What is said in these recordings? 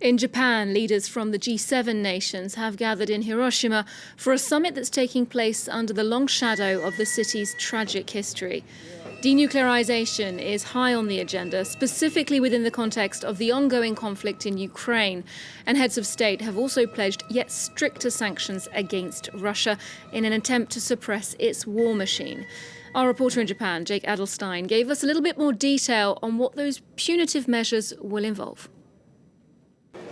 In Japan, leaders from the G7 nations have gathered in Hiroshima for a summit that's taking place under the long shadow of the city's tragic history. Denuclearization is high on the agenda, specifically within the context of the ongoing conflict in Ukraine. And heads of state have also pledged yet stricter sanctions against Russia in an attempt to suppress its war machine. Our reporter in Japan, Jake Adelstein, gave us a little bit more detail on what those punitive measures will involve.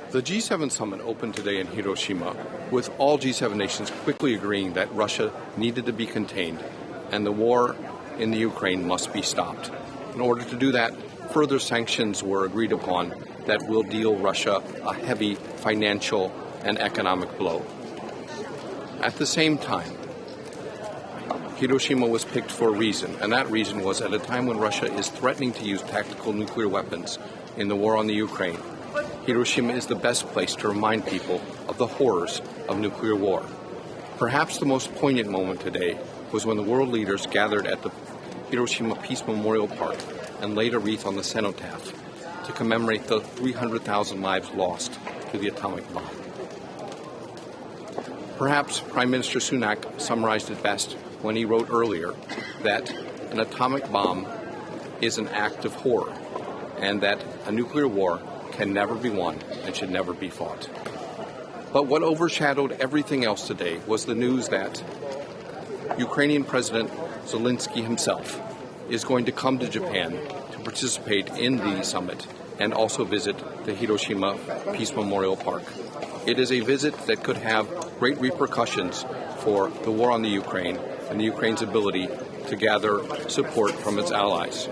The G7 summit opened today in Hiroshima, with all G7 nations quickly agreeing that Russia needed to be contained and the war in the Ukraine must be stopped. In order to do that, further sanctions were agreed upon that will deal Russia a heavy financial and economic blow. At the same time, Hiroshima was picked for a reason, and that reason was at a time when Russia is threatening to use tactical nuclear weapons in the war on the Ukraine. Hiroshima is the best place to remind people of the horrors of nuclear war. Perhaps the most poignant moment today was when the world leaders gathered at the Hiroshima Peace Memorial Park and laid a wreath on the cenotaph to commemorate the 300,000 lives lost to the atomic bomb. Perhaps Prime Minister Sunak summarized it best when he wrote earlier that an atomic bomb is an act of horror and that a nuclear war can never be won and should never be fought. But what overshadowed everything else today was the news that Ukrainian President Zelensky himself is going to come to Japan to participate in the summit and also visit the Hiroshima Peace Memorial Park. It is a visit that could have great repercussions for the war on the Ukraine and the Ukraine's ability to gather support from its allies.